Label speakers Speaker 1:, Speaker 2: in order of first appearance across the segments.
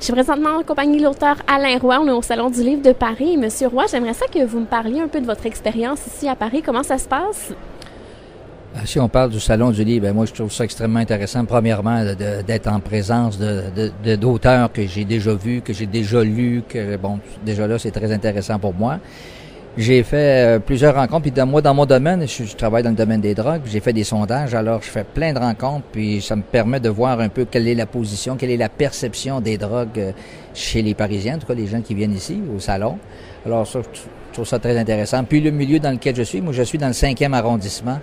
Speaker 1: Je suis présentement en compagnie de l'auteur Alain Roy. On est au Salon du Livre de Paris. Monsieur Roy, j'aimerais ça que vous me parliez un peu de votre expérience ici à Paris. Comment ça se passe?
Speaker 2: Si on parle du Salon du Livre, moi je trouve ça extrêmement intéressant. Premièrement, d'être en présence d'auteurs que j'ai déjà vus, que j'ai déjà lus, que bon, déjà là, c'est très intéressant pour moi. J'ai fait plusieurs rencontres, puis moi, dans mon domaine, je travaille dans le domaine des drogues, j'ai fait des sondages, alors je fais plein de rencontres, puis ça me permet de voir un peu quelle est la position, quelle est la perception des drogues chez les Parisiens, en tout cas les gens qui viennent ici, au salon. Alors ça, je trouve ça très intéressant. Puis le milieu dans lequel je suis, moi je suis dans le 5e arrondissement,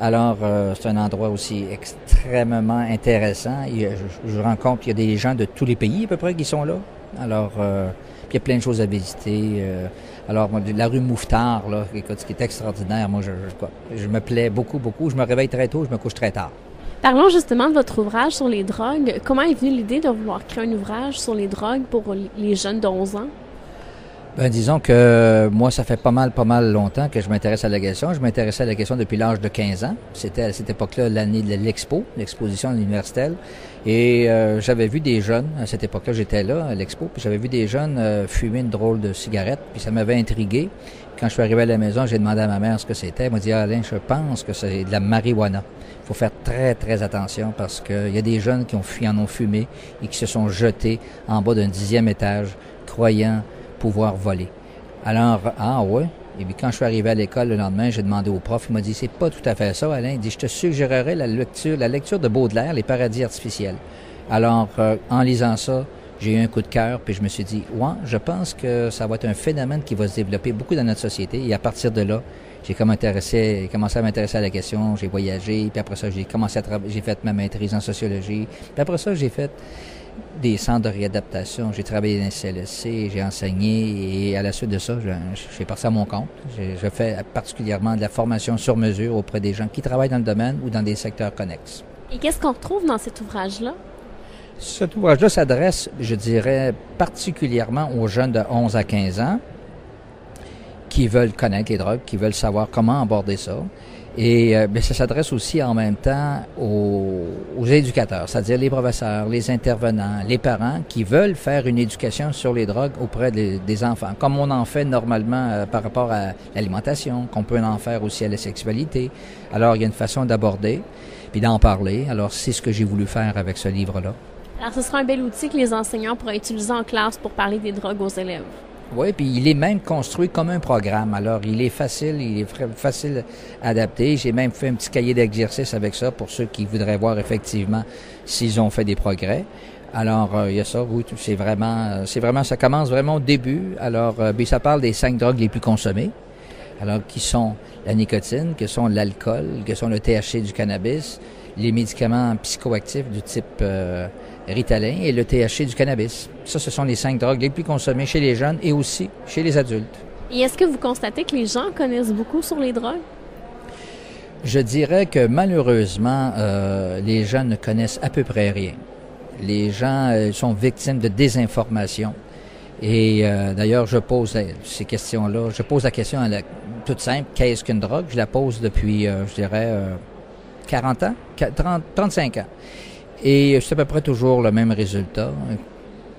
Speaker 2: alors c'est un endroit aussi extrêmement intéressant. Je rencontre, il y a des gens de tous les pays à peu près qui sont là, alors puis il y a plein de choses à visiter. Alors, la rue Mouffetard, là, écoute, ce qui est extraordinaire, moi, je me plais beaucoup. Je me réveille très tôt, je me couche très tard.
Speaker 1: Parlons justement de votre ouvrage sur les drogues. Comment est venue l'idée de vouloir créer un ouvrage sur les drogues pour les jeunes de 11 ans?
Speaker 2: Ben, disons que moi, ça fait pas mal longtemps que je m'intéresse à la question. Je m'intéressais à la question depuis l'âge de 15 ans. C'était à cette époque-là l'année de l'exposition universitaire. Et j'avais vu des jeunes, à cette époque-là, j'étais là à l'expo, puis j'avais vu des jeunes fumer une drôle de cigarette, puis ça m'avait intrigué. Quand je suis arrivé à la maison, j'ai demandé à ma mère ce que c'était. Elle m'a dit, Alain, je pense que c'est de la marijuana. Il faut faire très, très attention parce qu'il y a des jeunes qui en ont fumé et qui se sont jetés en bas d'un 10e étage, croyant pouvoir voler. Alors, ouais. Et puis quand je suis arrivé à l'école le lendemain, j'ai demandé au prof, il m'a dit, c'est pas tout à fait ça, Alain. Il dit, je te suggérerais la lecture de Baudelaire, Les paradis artificiels. Alors, en lisant ça, j'ai eu un coup de cœur, puis je me suis dit, ouais, je pense que ça va être un phénomène qui va se développer beaucoup dans notre société. Et à partir de là, j'ai commencé à m'intéresser à la question, j'ai voyagé, puis après ça, j'ai fait ma maîtrise en sociologie. Puis après ça, j'ai fait des centres de réadaptation. J'ai travaillé dans le CLSC, j'ai enseigné et à la suite de ça, j'ai passé à mon compte. Je fais particulièrement de la formation sur mesure auprès des gens qui travaillent dans le domaine ou dans des secteurs connexes.
Speaker 1: Et qu'est-ce qu'on retrouve dans cet ouvrage-là?
Speaker 2: Cet ouvrage-là s'adresse, je dirais, particulièrement aux jeunes de 11 à 15 ans qui veulent connaître les drogues, qui veulent savoir comment aborder ça. Et ça s'adresse aussi en même temps aux éducateurs, c'est-à-dire les professeurs, les intervenants, les parents qui veulent faire une éducation sur les drogues auprès des enfants, comme on en fait normalement par rapport à l'alimentation, qu'on peut en faire aussi à la sexualité. Alors, il y a une façon d'aborder puis d'en parler. Alors, c'est ce que j'ai voulu faire avec ce livre-là.
Speaker 1: Alors, ce sera un bel outil que les enseignants pourraient utiliser en classe pour parler des drogues aux élèves.
Speaker 2: Oui, puis il est même construit comme un programme. Alors, il est facile à adapter. J'ai même fait un petit cahier d'exercice avec ça pour ceux qui voudraient voir effectivement s'ils ont fait des progrès. Alors, il y a ça, oui, c'est vraiment, ça commence vraiment au début. Alors, ça parle des 5 drogues les plus consommées. Alors, qui sont la nicotine, que sont l'alcool, que sont le THC du cannabis, les médicaments psychoactifs du type Ritalin et le THC du cannabis. Ça, ce sont les 5 drogues les plus consommées chez les jeunes et aussi chez les adultes.
Speaker 1: Et est-ce que vous constatez que les gens connaissent beaucoup sur les drogues?
Speaker 2: Je dirais que malheureusement, les gens ne connaissent à peu près rien. Les gens sont victimes de désinformation. Et d'ailleurs, je pose ces questions-là. Je pose la question toute simple, qu'est-ce qu'une drogue? Je la pose depuis, 40 ans, 35 ans. Et c'est à peu près toujours le même résultat.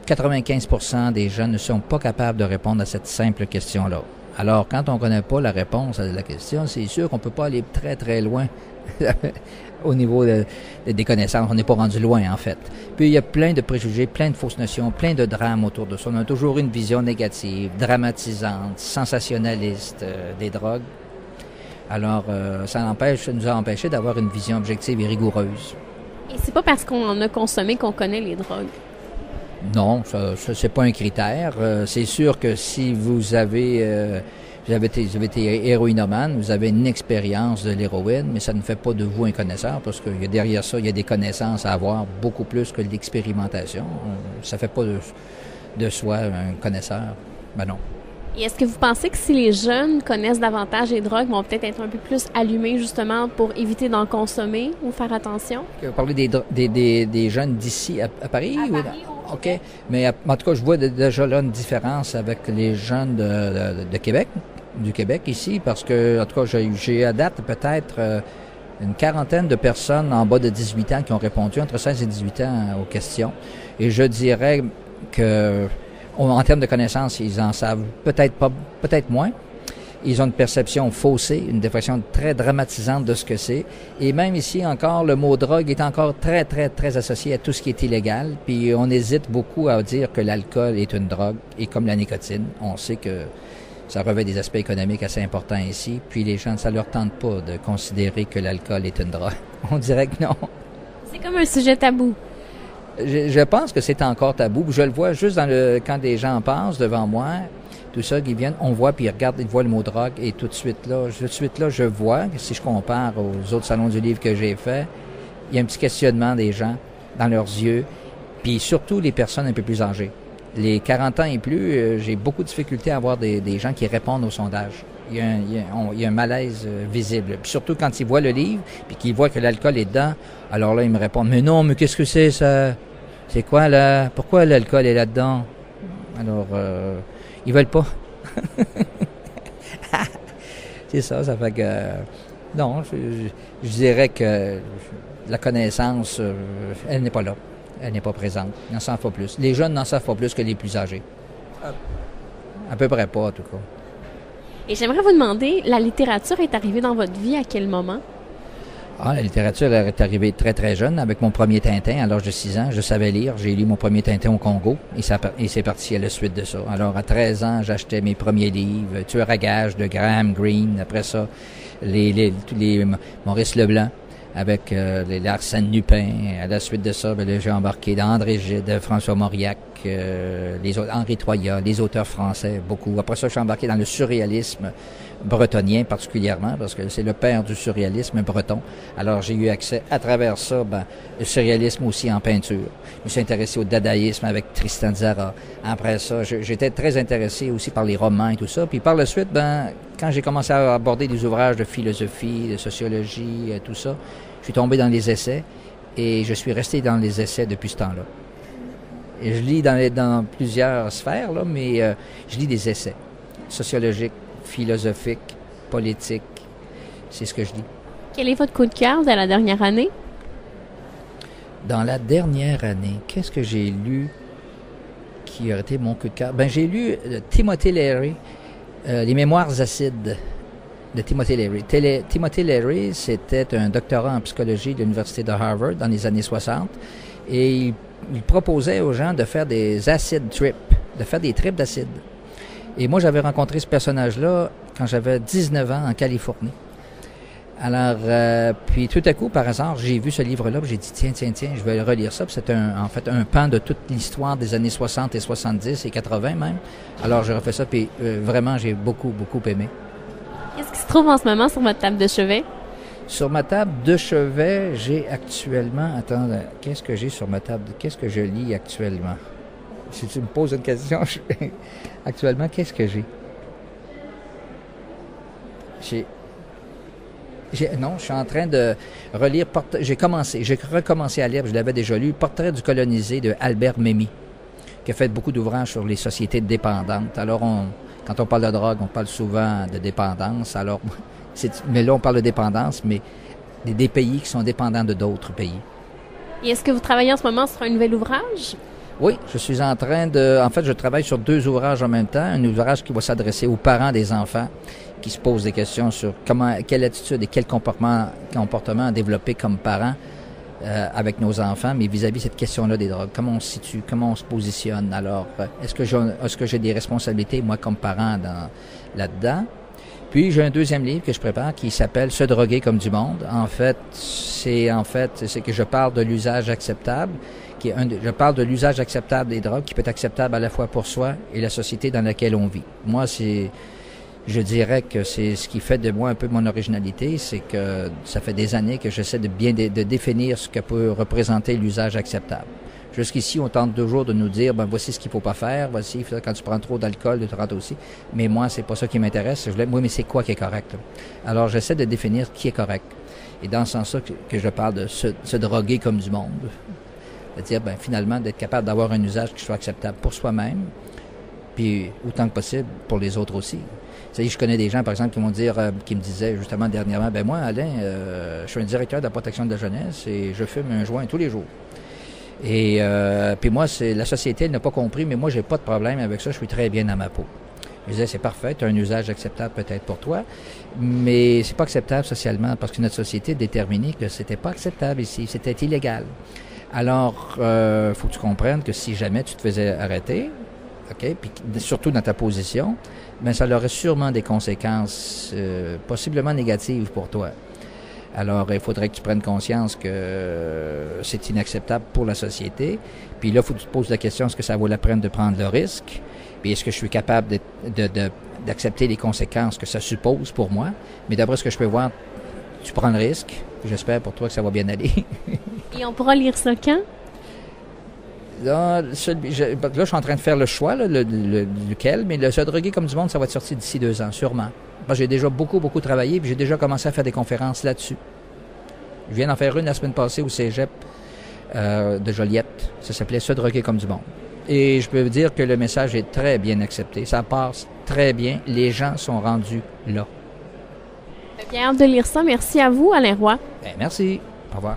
Speaker 2: 95% des gens ne sont pas capables de répondre à cette simple question-là. Alors, quand on ne connaît pas la réponse à la question, c'est sûr qu'on ne peut pas aller très, très loin au niveau des connaissances. On n'est pas rendu loin, en fait. Puis, il y a plein de préjugés, plein de fausses notions, plein de drames autour de ça. On a toujours une vision négative, dramatisante, sensationnaliste des drogues. Alors, ça nous a empêché d'avoir une vision objective et rigoureuse.
Speaker 1: Et c'est pas parce qu'on en a consommé qu'on connaît les drogues?
Speaker 2: Non, ça c'est pas un critère. C'est sûr que si vous avez été héroïnomane, vous avez une expérience de l'héroïne, mais ça ne fait pas de vous un connaisseur, parce que derrière ça, il y a des connaissances à avoir, beaucoup plus que l'expérimentation. Ça fait pas de soi un connaisseur. Ben non.
Speaker 1: Et est-ce que vous pensez que si les jeunes connaissent davantage les drogues, vont peut-être être un peu plus allumés justement pour éviter d'en consommer ou faire attention?
Speaker 2: Vous parlez des jeunes d'ici à Paris?
Speaker 1: À Paris,
Speaker 2: OK. Mais en tout cas, je vois déjà là une différence avec les jeunes de Québec, du Québec ici, parce que, en tout cas, j'ai à date peut-être une quarantaine de personnes en bas de 18 ans qui ont répondu, entre 16 et 18 ans aux questions. Et je dirais que, en termes de connaissances, ils en savent peut-être pas, peut-être moins. Ils ont une perception faussée, une définition très dramatisante de ce que c'est. Et même ici encore, le mot drogue est encore très, très, très associé à tout ce qui est illégal. Puis on hésite beaucoup à dire que l'alcool est une drogue. Et comme la nicotine, on sait que ça revêt des aspects économiques assez importants ici. Puis les gens, ça leur tente pas de considérer que l'alcool est une drogue. On dirait que non.
Speaker 1: C'est comme un sujet tabou.
Speaker 2: Je pense que c'est encore tabou. Je le vois juste quand des gens passent devant moi. Tout ça, ils viennent, on voit, puis ils regardent, ils voient le mot drogue, et tout de suite là, je vois, si je compare aux autres salons du livre que j'ai fait, il y a un petit questionnement des gens dans leurs yeux, puis surtout les personnes un peu plus âgées. Les 40 ans et plus, j'ai beaucoup de difficultés à avoir des gens qui répondent au sondage. Il y a un malaise visible. Puis surtout quand ils voient le livre, puis qu'ils voient que l'alcool est dedans, alors là, ils me répondent, mais non, mais qu'est-ce que c'est ça? C'est quoi là? Pourquoi l'alcool est là-dedans? Alors, ils veulent pas. C'est ça fait que... non, je dirais que la connaissance, elle n'est pas là. Elle n'est pas présente. Ils n'en savent pas plus. Les jeunes n'en savent pas plus que les plus âgés. À peu près pas, en tout cas.
Speaker 1: Et j'aimerais vous demander, la littérature est arrivée dans votre vie à quel moment?
Speaker 2: La littérature est arrivée très, très jeune, avec mon premier Tintin à l'âge de 6 ans. Je savais lire. J'ai lu mon premier Tintin au Congo et c'est parti à la suite de ça. Alors, à 13 ans, j'achetais mes premiers livres, Tueur à gages de Graham Greene. Après ça, tous les Maurice Leblanc avec les Arsène Lupin. À la suite de ça, j'ai embarqué dans André Gide, François Mauriac, Henri Troyat, les auteurs français, beaucoup. Après ça, je suis embarqué dans le surréalisme bretonien particulièrement, parce que c'est le père du surréalisme breton. Alors, j'ai eu accès à travers ça, le surréalisme aussi en peinture. Je me suis intéressé au dadaïsme avec Tristan Tzara. Après ça, j'étais très intéressé aussi par les romans et tout ça. Puis par la suite, quand j'ai commencé à aborder des ouvrages de philosophie, de sociologie, tout ça, je suis tombé dans les essais et je suis resté dans les essais depuis ce temps-là. Et je lis dans plusieurs sphères, là, mais je lis des essais sociologiques, philosophiques, politiques. C'est ce que je lis.
Speaker 1: Quel est votre coup de cœur de la dernière année?
Speaker 2: Dans la dernière année, qu'est-ce que j'ai lu qui aurait été mon coup de cœur? J'ai lu Timothy Leary, Les Mémoires acides de Timothy Leary. Timothy Leary, c'était un doctorat en psychologie de l'Université de Harvard dans les années 60 et il proposait aux gens de faire des acid trips, de faire des trips d'acide. Et moi, j'avais rencontré ce personnage-là quand j'avais 19 ans en Californie. Alors, puis tout à coup, par hasard, j'ai vu ce livre-là, puis j'ai dit, tiens, je vais relire ça. Puis c'est en fait un pan de toute l'histoire des années 60 et 70 et 80 même. Alors, j'ai refait ça, puis vraiment, j'ai beaucoup, beaucoup aimé.
Speaker 1: Qu'est-ce qui se trouve en ce moment sur votre table de chevet?
Speaker 2: Sur ma table de chevet, j'ai actuellement... Attends, qu'est-ce que j'ai sur ma table? Qu'est-ce que je lis actuellement? Si tu me poses une question, actuellement, qu'est-ce que j'ai? Non, je suis en train de relire... J'ai recommencé à lire, je l'avais déjà lu, Portrait du colonisé de Albert Memmi, qui a fait beaucoup d'ouvrages sur les sociétés dépendantes. Alors, quand on parle de drogue, on parle souvent de dépendance. Alors, mais là, on parle de dépendance, mais des pays qui sont dépendants de d'autres pays.
Speaker 1: Et est-ce que vous travaillez en ce moment sur un nouvel ouvrage?
Speaker 2: Oui, je suis en train de... En fait, je travaille sur 2 ouvrages en même temps. Un ouvrage qui va s'adresser aux parents des enfants qui se posent des questions sur quelle attitude et quel comportement développer comme parents avec nos enfants, mais vis-à-vis cette question-là des drogues. Comment on se situe, comment on se positionne. Alors, est-ce que j'ai des responsabilités, moi, comme parent, là-dedans? Puis, j'ai un deuxième livre que je prépare qui s'appelle « Se droguer comme du monde ». En fait, c'est que je parle de l'usage acceptable, je parle de l'usage acceptable des drogues qui peut être acceptable à la fois pour soi et la société dans laquelle on vit. Moi, je dirais que c'est ce qui fait de moi un peu mon originalité, c'est que ça fait des années que j'essaie de définir ce que peut représenter l'usage acceptable. Jusqu'ici, on tente toujours de nous dire, voici ce qu'il faut pas faire, voici, quand tu prends trop d'alcool, tu rentres aussi. Mais moi, c'est pas ça qui m'intéresse. Oui, mais c'est quoi qui est correct, là? Alors, j'essaie de définir qui est correct. Et dans ce sens-là que je parle de se droguer comme du monde. C'est-à-dire, finalement, d'être capable d'avoir un usage qui soit acceptable pour soi-même, puis autant que possible pour les autres aussi. Je connais des gens, par exemple, qui me disaient justement dernièrement, moi, Alain, je suis un directeur de la protection de la jeunesse et je fume un joint tous les jours. Et puis moi, la société, elle n'a pas compris, mais moi, j'ai pas de problème avec ça. Je suis très bien dans ma peau. Je disais, c'est parfait, tu as un usage acceptable peut-être pour toi, mais c'est pas acceptable socialement parce que notre société a déterminé que c'était pas acceptable ici, c'était illégal. Alors, faut que tu comprennes que si jamais tu te faisais arrêter, OK, puis surtout dans ta position, bien, ça aurait sûrement des conséquences possiblement négatives pour toi. Alors, il faudrait que tu prennes conscience que c'est inacceptable pour la société. Puis là, il faut que tu te poses la question, est-ce que ça vaut la peine de prendre le risque? Puis est-ce que je suis capable d'accepter les conséquences que ça suppose pour moi? Mais d'après ce que je peux voir, tu prends le risque. J'espère pour toi que ça va bien aller.
Speaker 1: Et on pourra lire ça quand?
Speaker 2: Là, je suis en train de faire le choix, là, lequel, mais le Se droguer comme du monde, ça va être sorti d'ici 2 ans, sûrement. Parce que j'ai déjà beaucoup travaillé, puis j'ai déjà commencé à faire des conférences là-dessus. Je viens d'en faire une la semaine passée au Cégep de Joliette. Ça s'appelait Se droguer comme du monde. Et je peux vous dire que le message est très bien accepté. Ça passe très bien. Les gens sont rendus là.
Speaker 1: J'ai bien hâte de lire ça. Merci à vous, Alain Roy.
Speaker 2: Bien, merci. Au revoir.